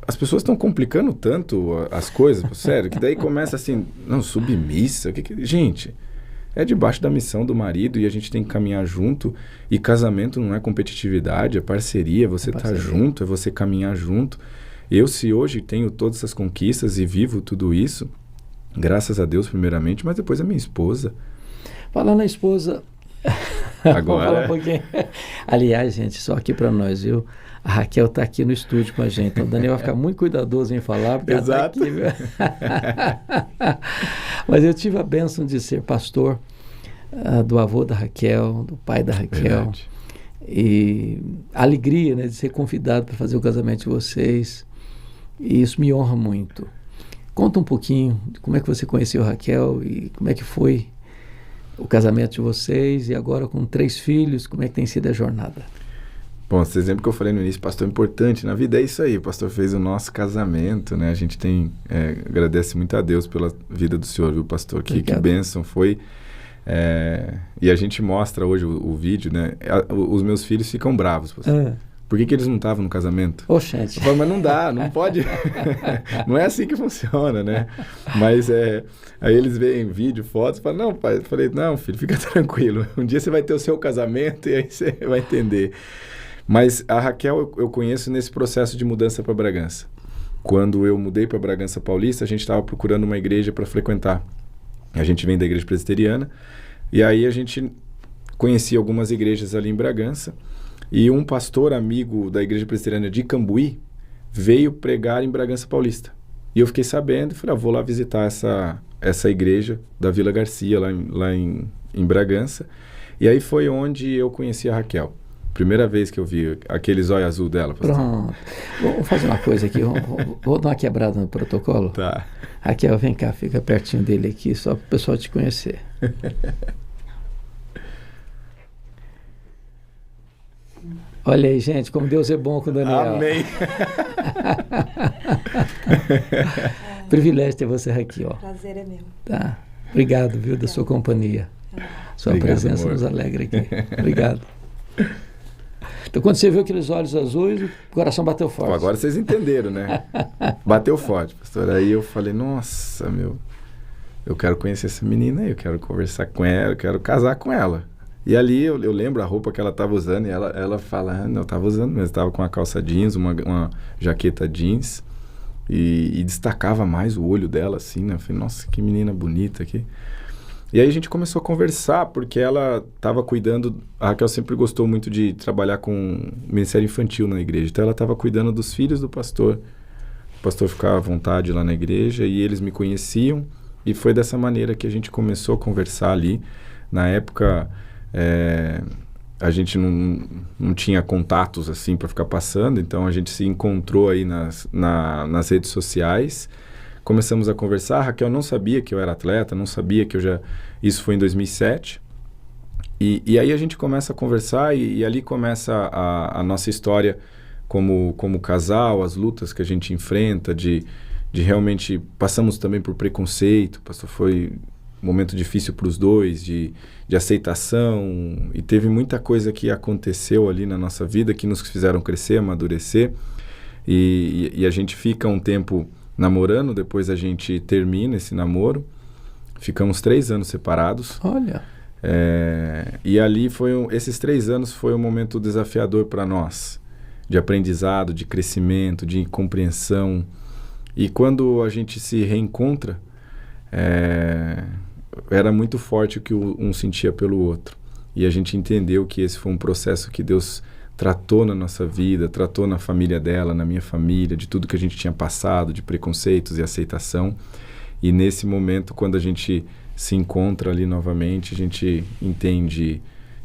as pessoas estão complicando tanto as coisas, sério, que daí começa assim, não, submissa, gente, é debaixo da missão do marido e a gente tem que caminhar junto, e casamento não é competitividade, é parceria, você tá junto, é você caminhar junto. Eu, se hoje tenho todas essas conquistas e vivo tudo isso, graças a Deus primeiramente, mas depois a minha esposa. Falando na esposa, agora falar um pouquinho. Aliás, gente, só aqui para nós, viu? A Raquel está aqui no estúdio com a gente, então o Daniel vai ficar muito cuidadoso em falar, porque exato. Ela tá aqui, mas eu tive a bênção de ser pastor do avô da Raquel, do pai da Raquel. Verdade. E a alegria, né, de ser convidado para fazer o casamento de vocês, e isso me honra muito. Conta um pouquinho de como é que você conheceu a Raquel e como é que foi o casamento de vocês, e agora com 3 filhos, como é que tem sido a jornada? Bom, esse exemplo que eu falei no início, pastor, importante na vida é isso aí. O pastor fez o nosso casamento, né? A gente agradece muito a Deus pela vida do senhor, viu, pastor? Que bênção foi. E a gente mostra hoje o vídeo, né? Os meus filhos ficam bravos, pastor. Por que eles não estavam no casamento? Oxente. Eu falo, mas não dá, não pode. Não é assim que funciona, né? Mas aí eles veem vídeo, fotos, falam, não, pai. Eu falei, não, filho, fica tranquilo. Um dia você vai ter o seu casamento e aí você vai entender. Mas a Raquel eu conheço nesse processo de mudança para Bragança. Quando eu mudei para Bragança Paulista, a gente estava procurando uma igreja para frequentar. A gente vem da igreja presbiteriana, e aí a gente conhecia algumas igrejas ali em Bragança, e um pastor amigo da igreja presbiteriana de Cambuí veio pregar em Bragança Paulista. E eu fiquei sabendo e falei, vou lá visitar essa igreja da Vila Garcia, lá em Bragança. E aí foi onde eu conheci a Raquel. Primeira vez que eu vi aquele zóio azul dela. Pastor. Pronto. Vou fazer uma coisa aqui. Vou dar uma quebrada no protocolo. Tá. Raquel, vem cá, fica pertinho dele aqui, só para o pessoal te conhecer. Olha aí, gente, como Deus é bom com o Daniel. Amém. Privilégio ter você aqui, ó. Prazer é meu. Tá. Obrigado, viu, da sua companhia. Sua Obrigado, presença amor. nos alegra aqui. Obrigado. Então, quando você viu aqueles olhos azuis, o coração bateu forte. Pô, agora vocês entenderam, né? Bateu forte, pastor. Aí eu falei, nossa, eu quero conhecer essa menina aí, eu quero conversar com ela, eu quero casar com ela. E ali eu lembro a roupa que ela estava usando, e ela fala, não, eu estava usando mesmo, estava com uma calça jeans, uma jaqueta jeans, e destacava mais o olho dela, assim, né? Eu falei, nossa, que menina bonita aqui. E aí a gente começou a conversar, porque ela estava cuidando... A Raquel sempre gostou muito de trabalhar com ministério infantil na igreja. Então ela estava cuidando dos filhos do pastor. O pastor ficava à vontade lá na igreja e eles me conheciam. E foi dessa maneira que a gente começou a conversar ali. Na época, a gente não tinha contatos assim para ficar passando. Então a gente se encontrou aí nas redes sociais. Começamos a conversar, a Raquel não sabia que eu era atleta, não sabia que eu já... Isso foi em 2007. E aí a gente começa a conversar e ali começa a nossa história como casal, as lutas que a gente enfrenta, de realmente... Passamos também por preconceito, foi um momento difícil para os dois, de aceitação, e teve muita coisa que aconteceu ali na nossa vida que nos fizeram crescer, amadurecer, e a gente fica um tempo... namorando, depois a gente termina esse namoro, ficamos 3 anos separados. Olha. E ali esses 3 anos foi um momento desafiador para nós, de aprendizado, de crescimento, de compreensão. E quando a gente se reencontra, era muito forte o que um sentia pelo outro. E a gente entendeu que esse foi um processo que Deus tratou na nossa vida, tratou na família dela, na minha família, de tudo que a gente tinha passado, de preconceitos e aceitação. E nesse momento, quando a gente se encontra ali novamente, a gente entende,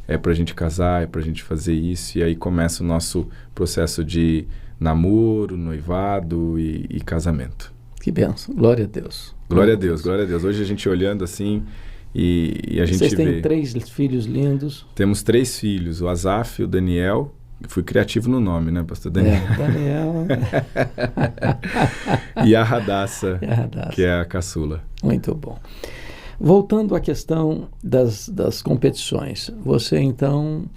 é pra gente casar, é pra gente fazer isso, e aí começa o nosso processo de namoro, noivado e casamento. Que bênção, glória a Deus. Glória a Deus, glória a Deus. Hoje a gente olhando assim... E a gente Vocês têm vê... 3 filhos lindos. Temos 3 filhos, o Azaf, o Daniel... Fui criativo no nome, né, pastor Daniel? Daniel. E a Radassa, que é a caçula. Muito bom. Voltando à questão das competições. Você, então,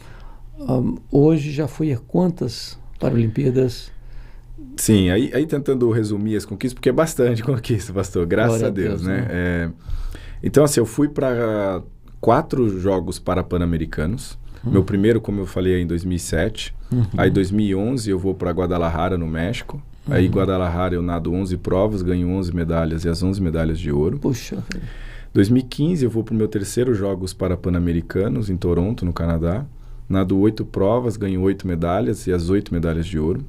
hoje já foi a quantas Paralimpíadas? Sim, aí tentando resumir as conquistas, porque é bastante conquista, pastor, graças a Deus, né? Então, assim, eu fui para 4 Jogos Pan-Americanos. Meu primeiro, como eu falei, é em 2007. Aí, em 2011, eu vou para Guadalajara, no México. Aí, em Guadalajara, eu nado 11 provas, ganho 11 medalhas e as 11 medalhas de ouro. Puxa. 2015, eu vou para o meu terceiro Jogos Pan-Americanos, em Toronto, no Canadá. Nado 8 provas, ganho 8 medalhas e as 8 medalhas de ouro.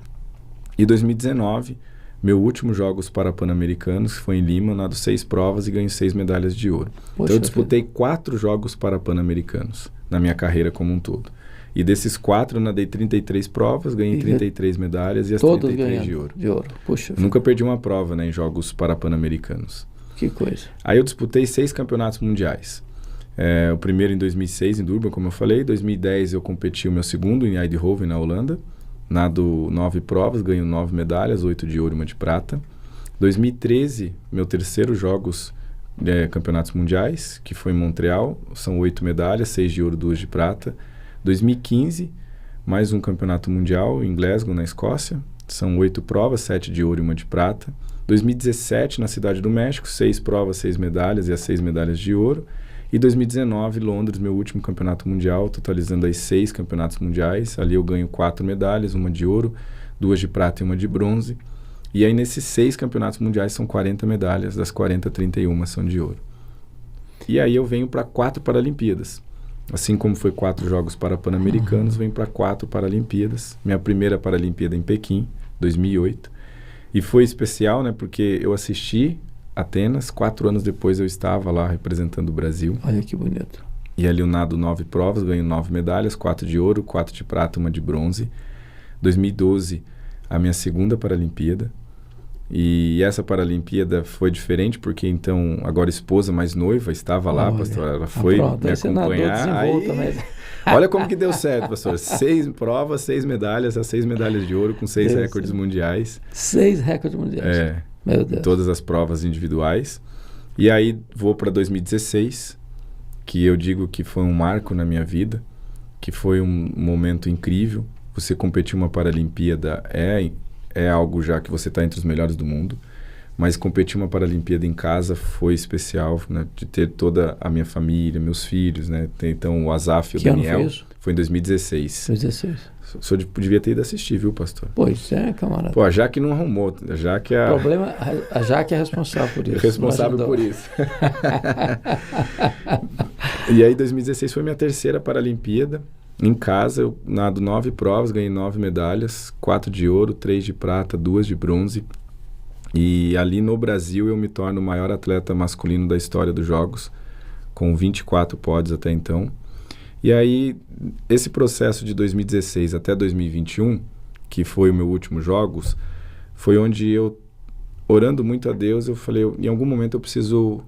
E 2019, meu último Jogos Pan-Americanos, que foi em Lima, eu nado 6 provas e ganho 6 medalhas de ouro. Poxa, então eu disputei 4 Jogos Pan-Americanos na minha carreira como um todo. E desses 4, eu nadei 33 provas, ganhei 33 medalhas e as 33 de ouro. De ouro. Puxa. Nunca perdi uma prova, né, em Jogos Parapan-Americanos. Que coisa. Aí eu disputei 6 campeonatos mundiais. O primeiro em 2006, em Durban, como eu falei. Em 2010, eu competi o meu segundo em Eindhoven, na Holanda. Nado 9 provas, ganho 9 medalhas, 8 de ouro e 1 de prata. 2013, meu terceiro Jogos Campeonatos Mundiais, que foi em Montreal. São 8 medalhas, 6 de ouro, 2 de prata. 2015, mais um campeonato mundial em Glasgow, na Escócia. São 8 provas, 7 de ouro e 1 de prata. 2017, na Cidade do México, 6 provas, 6 medalhas e as 6 medalhas de ouro. E 2019, Londres, meu último campeonato mundial, totalizando aí 6 campeonatos mundiais. Ali eu ganho 4 medalhas, 1 de ouro, 2 de prata e 1 de bronze. E aí nesses 6 campeonatos mundiais são 40 medalhas, das 40, 31 são de ouro. E aí eu venho para 4 Paralimpíadas. Assim como foi 4 Jogos Parapan-Americanos, venho para 4 Paralimpíadas. Minha primeira Paralimpíada em Pequim, 2008. E foi especial, né? Porque eu assisti Atenas, 4 anos depois eu estava lá representando o Brasil. Olha que bonito. E ali eu nado 9 provas, ganho 9 medalhas, 4 de ouro, 4 de prata, 1 de bronze. 2012, a minha segunda Paralimpíada. E essa Paralimpíada foi diferente porque então agora esposa mais noiva estava lá, pastor, ela foi me acompanhar. Olha como que deu certo, pastor. 6 provas, 6 medalhas, as 6 medalhas de ouro com 6 recordes mundiais. 6 recordes mundiais. Meu Deus. Todas as provas individuais. E aí vou para 2016, que eu digo que foi um marco na minha vida, que foi um momento incrível. Você competir uma Paralimpíada é algo já que você está entre os melhores do mundo, mas competir uma Paralimpíada em casa foi especial, né? De ter toda a minha família, meus filhos, né? Então o Asaf e o Daniel. Ano foi isso? Foi em 2016. 2016. O senhor devia ter ido assistir, viu, pastor? Pois é, camarada. Pô, a Jaque não arrumou. A Jaque é... O problema, a Jaque é responsável por isso. Responsável por isso. E aí 2016 foi minha terceira Paralimpíada. Em casa, eu nado 9 provas, ganhei 9 medalhas, 4 de ouro, 3 de prata, 2 de bronze. E ali no Brasil eu me torno o maior atleta masculino da história dos Jogos, com 24 pódios até então. E aí, esse processo de 2016 até 2021, que foi o meu último Jogos, foi onde eu, orando muito a Deus, eu falei, em algum momento eu preciso...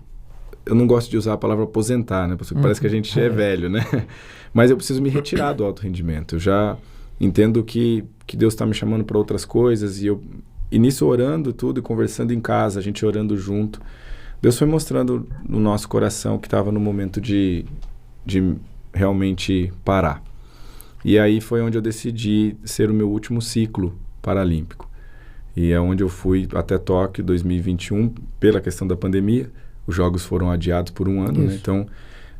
Eu não gosto de usar a palavra aposentar, né? Porque parece que a gente é velho, né? Mas eu preciso me retirar do alto rendimento. Eu já entendo que Deus está me chamando para outras coisas e nisso orando tudo e conversando em casa, a gente orando junto, Deus foi mostrando no nosso coração que estava no momento de realmente parar. E aí foi onde eu decidi ser o meu último ciclo paralímpico. E é onde eu fui até Tóquio 2021, pela questão da pandemia. Os Jogos foram adiados por um ano, né? Então,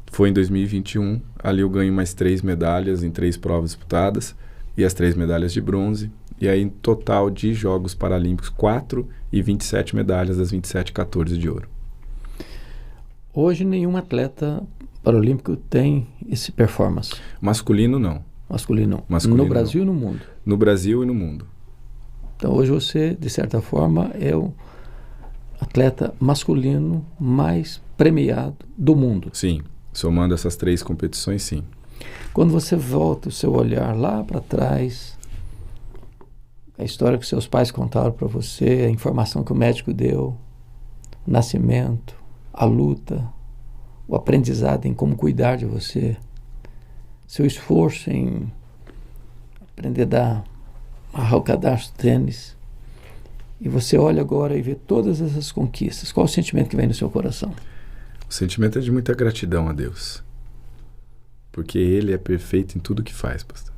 foi em 2021. Ali eu ganho mais 3 medalhas em 3 provas disputadas e as 3 medalhas de bronze. E aí, em total de Jogos Paralímpicos, 4 e 27 medalhas, das 27, 14 de ouro. Hoje, nenhum atleta paralímpico tem esse performance. Masculino, não. Masculino no Brasil e no mundo. No Brasil e no mundo. Então, hoje você, de certa forma, é o atleta masculino mais premiado do mundo. Sim, somando essas 3 competições, sim. Quando você volta o seu olhar lá para trás, a história que seus pais contaram para você, a informação que o médico deu, o nascimento, a luta, o aprendizado em como cuidar de você, seu esforço em aprender a amarrar o cadarço do tênis, e você olha agora e vê todas essas conquistas, qual o sentimento que vem no seu coração? O sentimento é de muita gratidão a Deus, porque Ele é perfeito em tudo que faz, pastor.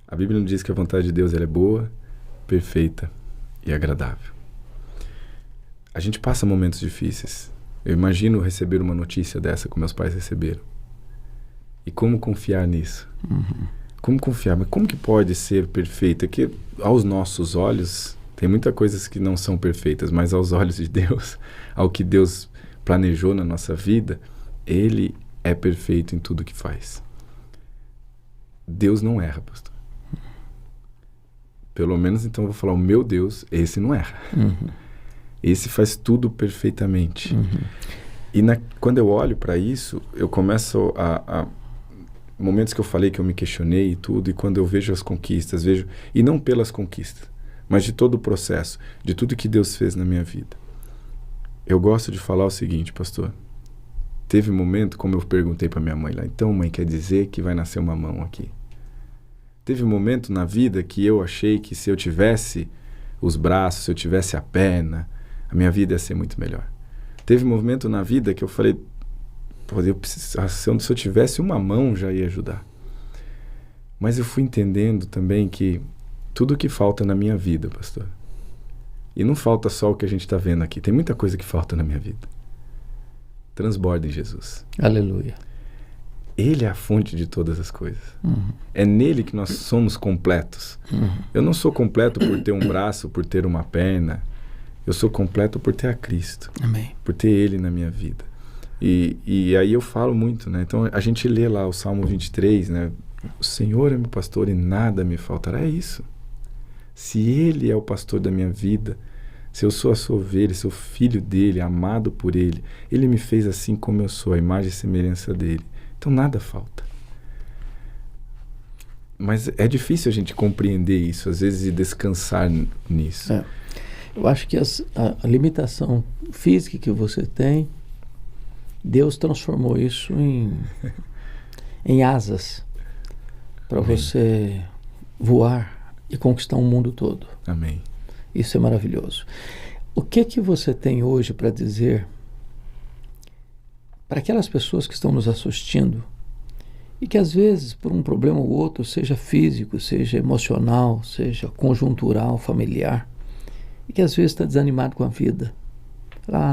A Bíblia nos diz que a vontade de Deus ela é boa, perfeita e agradável. A gente passa momentos difíceis. Eu imagino receber uma notícia dessa que meus pais receberam. E como confiar nisso? Uhum. Como confiar? Mas como que pode ser perfeita? Que aos nossos olhos, tem muitas coisas que não são perfeitas, mas aos olhos de Deus, ao que Deus planejou na nossa vida, Ele é perfeito em tudo que faz. Deus não erra, pastor. Pelo menos então eu vou falar, o meu Deus, esse não erra. Uhum. Esse faz tudo perfeitamente. Uhum. E quando eu olho para isso, eu começo a momentos que eu falei que eu me questionei e tudo, e quando eu vejo as conquistas, e não pelas conquistas, mas de todo o processo, de tudo que Deus fez na minha vida. Eu gosto de falar o seguinte, pastor. Teve um momento, como eu perguntei para minha mãe lá, então, mãe, quer dizer que vai nascer uma mão aqui? Teve um momento na vida que eu achei que se eu tivesse os braços, se eu tivesse a perna, a minha vida ia ser muito melhor. Teve um momento na vida que eu falei, pô, se eu tivesse uma mão já ia ajudar. Mas eu fui entendendo também que tudo que falta na minha vida, pastor, e não falta só o que a gente está vendo aqui, tem muita coisa que falta na minha vida. Transborda em Jesus. Aleluia. Ele é a fonte de todas as coisas. É nele que nós somos completos. Eu não sou completo por ter um braço, por ter uma perna. Eu sou completo por ter a Cristo. Amém. Por ter Ele na minha vida. E aí eu falo muito, né? Então a gente lê lá o Salmo 23, né? O Senhor é meu pastor e nada me faltará. É isso. Se Ele é o pastor da minha vida, se eu sou a sua ovelha, sou filho dele, amado por Ele, Ele me fez assim como eu sou, a imagem e semelhança dele. Então nada falta. Mas é difícil a gente compreender isso, às vezes, e descansar nisso. Eu acho que a limitação física que você tem, Deus transformou isso em asas para você voar e conquistar o mundo todo. Amém. Isso é maravilhoso. O que você tem hoje para dizer para aquelas pessoas que estão nos assistindo e que às vezes, por um problema ou outro, seja físico, seja emocional, seja conjuntural, familiar, e que às vezes está desanimado com a vida,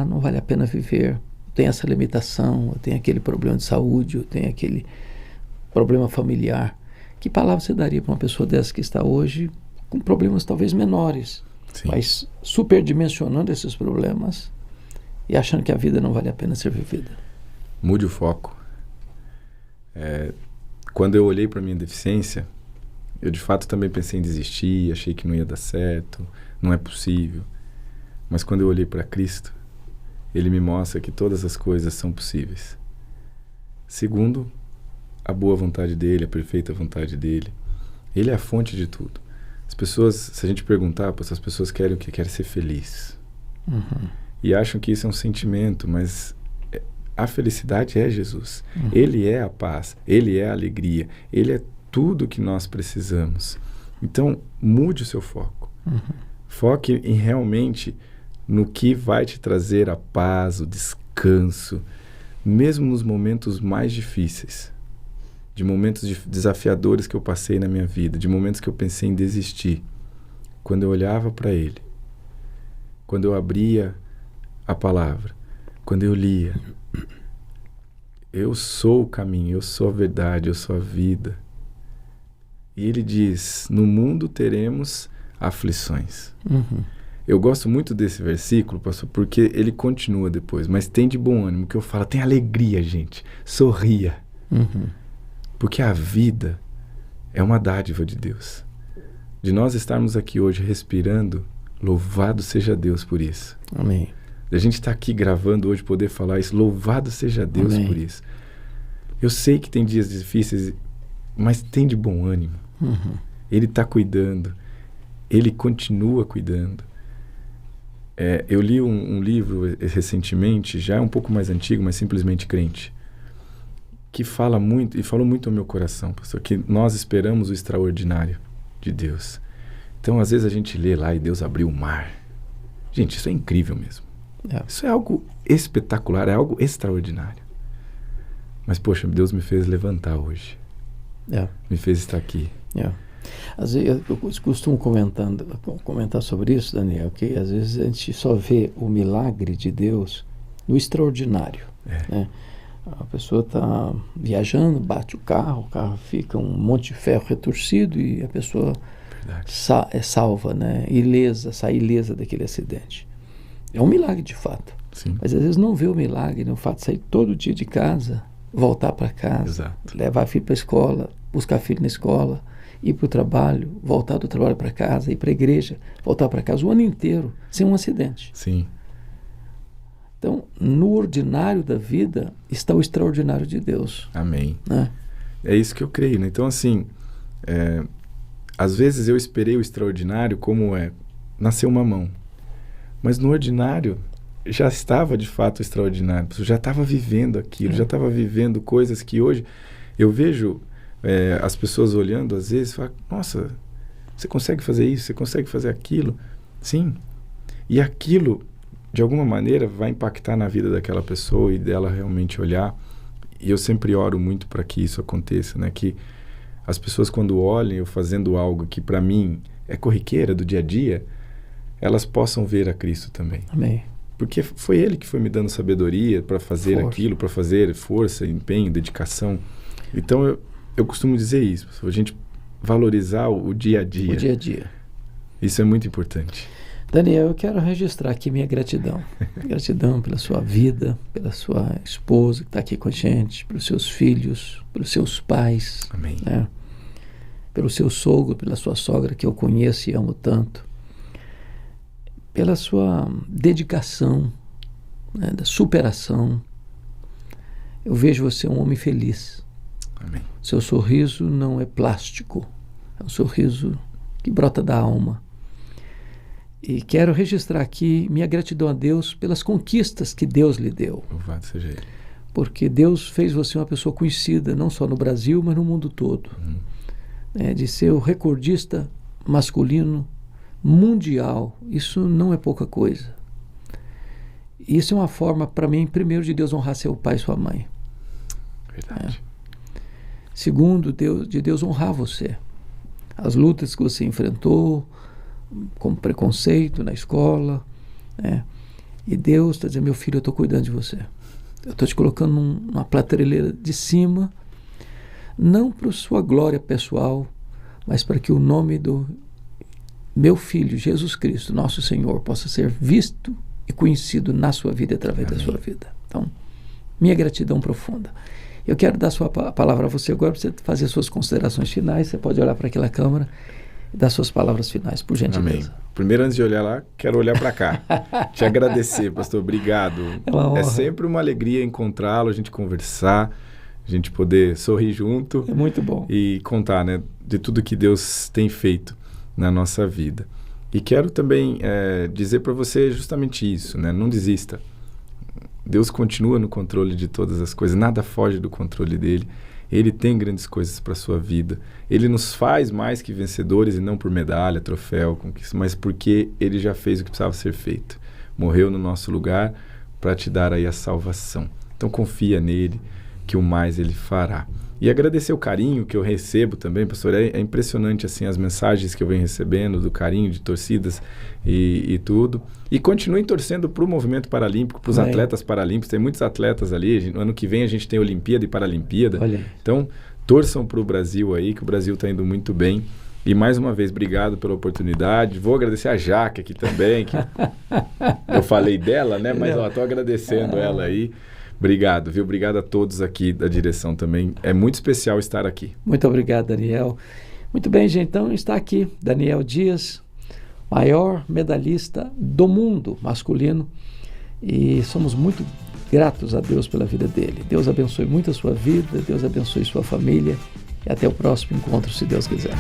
não vale a pena viver, tem essa limitação, eu tenho aquele problema de saúde, eu tenho aquele problema familiar. Que palavra você daria para uma pessoa dessa que está hoje com problemas talvez menores, Sim. mas superdimensionando esses problemas e achando que a vida não vale a pena ser vivida? Mude o foco. Quando eu olhei para minha deficiência, eu de fato também pensei em desistir, achei que não ia dar certo, não é possível. Mas quando eu olhei para Cristo, Ele me mostra que todas as coisas são possíveis. Segundo, a boa vontade dEle, a perfeita vontade dEle. Ele é a fonte de tudo. As pessoas, se a gente perguntar, as pessoas querem o quê? Querem ser feliz. E acham que isso é um sentimento, mas a felicidade é Jesus. Ele é a paz, Ele é a alegria, Ele é tudo que nós precisamos. Então, mude o seu foco. Foque em realmente no que vai te trazer a paz, o descanso, mesmo nos momentos mais difíceis, de momentos desafiadores que eu passei na minha vida, de momentos que eu pensei em desistir. Quando eu olhava para Ele, quando eu abria a palavra, quando eu lia, eu sou o caminho, eu sou a verdade, eu sou a vida. E Ele diz, no mundo teremos aflições. Eu gosto muito desse versículo, pastor, porque ele continua depois, mas tem de bom ânimo, que eu falo, tem alegria, gente, sorria. Porque a vida é uma dádiva de Deus. De nós estarmos aqui hoje respirando, louvado seja Deus por isso. Amém. A gente está aqui gravando hoje, poder falar isso, louvado seja Deus por isso. Eu sei que tem dias difíceis, mas tem de bom ânimo. Ele está cuidando, Ele continua cuidando. Eu li um livro recentemente, já é um pouco mais antigo, mas Simplesmente Crente, que fala muito, e falou muito ao meu coração, pastor, que nós esperamos o extraordinário de Deus. Então, às vezes a gente lê lá e Deus abriu o mar. Gente, isso é incrível mesmo. Isso é algo espetacular, é algo extraordinário. Mas, poxa, Deus me fez levantar hoje. Me fez estar aqui. Às vezes, eu costumo comentar sobre isso, Daniel, que às vezes a gente só vê o milagre de Deus no extraordinário. Né? A pessoa está viajando, bate o carro fica um monte de ferro retorcido e a pessoa é salva, né? Sai ilesa daquele acidente. É um milagre de fato. Sim. Mas às vezes não vê o milagre no fato de sair todo dia de casa, voltar para casa, levar filho para a escola, buscar filho na escola, ir para o trabalho, voltar do trabalho para casa, ir para a igreja, voltar para casa o ano inteiro, sem um acidente. Sim. Então, no ordinário da vida está o extraordinário de Deus. Amém. Né? É isso que eu creio, né? Então, assim, às vezes eu esperei o extraordinário como nasceu uma mão. Mas no ordinário já estava de fato extraordinário. Eu já estava vivendo aquilo, já estava vivendo coisas que hoje eu vejo as pessoas olhando às vezes e falam, nossa, você consegue fazer isso, você consegue fazer aquilo. Sim. E aquilo, de alguma maneira, vai impactar na vida daquela pessoa e dela realmente olhar. E eu sempre oro muito para que isso aconteça, né? Que as pessoas, quando olhem eu fazendo algo que para mim é corriqueira do dia a dia, elas possam ver a Cristo também. Amém. Porque foi Ele que foi me dando sabedoria para fazer aquilo, para fazer força, empenho, dedicação. Então eu costumo dizer isso, a gente valorizar o dia a dia. O dia a dia. Isso é muito importante. Daniel, eu quero registrar aqui minha gratidão. Gratidão pela sua vida, pela sua esposa que está aqui com a gente, pelos seus filhos, pelos seus pais. Amém. Né? Pelo seu sogro, pela sua sogra que eu conheço e amo tanto. Pela sua dedicação, né, da superação. Eu vejo você um homem feliz. Amém. Seu sorriso não é plástico, é um sorriso que brota da alma. E quero registrar aqui minha gratidão a Deus pelas conquistas que Deus lhe deu. Louvado seja Ele. Porque Deus fez você uma pessoa conhecida, não só no Brasil, mas no mundo todo. De ser o recordista masculino mundial. Isso não é pouca coisa. Isso é uma forma, para mim, primeiro, de Deus honrar seu pai e sua mãe. Verdade. Segundo, de Deus honrar você. As lutas que você enfrentou, como preconceito na escola, e Deus está dizendo, meu filho, eu estou cuidando de você. Eu estou te colocando numa prateleira de cima, não para sua glória pessoal, mas para que o nome do meu Filho, Jesus Cristo, nosso Senhor, possa ser visto e conhecido na sua vida, através da sua vida. Então, minha gratidão profunda. Eu quero dar a palavra a você agora, para você fazer suas considerações finais. Você pode olhar para aquela câmera e dar suas palavras finais, por gentileza. Amém. Primeiro, antes de olhar lá, quero olhar para cá. Te agradecer, pastor. Obrigado. É sempre uma alegria encontrá-lo, a gente conversar, a gente poder sorrir junto. É muito bom. E contar, né, de tudo que Deus tem feito na nossa vida. E quero também dizer para você justamente isso, né? Não desista. Deus continua no controle de todas as coisas, nada foge do controle dele. Ele tem grandes coisas para a sua vida. Ele nos faz mais que vencedores, e não por medalha, troféu, conquista, mas porque ele já fez o que precisava ser feito. Morreu no nosso lugar para te dar aí a salvação. Então confia nele, que o mais ele fará. E agradecer o carinho que eu recebo também, pastor. É impressionante assim, as mensagens que eu venho recebendo, do carinho de torcidas e tudo. E continuem torcendo para o movimento paralímpico, para os atletas paralímpicos. Tem muitos atletas ali. No ano que vem a gente tem Olimpíada e Paralimpíada. Então, torçam para o Brasil aí, que o Brasil está indo muito bem. E mais uma vez, obrigado pela oportunidade. Vou agradecer a Jaque aqui também, que eu falei dela, né? Mas estou agradecendo ela aí. Obrigado, viu? Obrigado a todos aqui da direção também. É muito especial estar aqui. Muito obrigado, Daniel. Muito bem, gente. Então está aqui Daniel Dias, maior medalhista do mundo masculino. E somos muito gratos a Deus pela vida dele. Deus abençoe muito a sua vida, Deus abençoe sua família. E até o próximo encontro, se Deus quiser.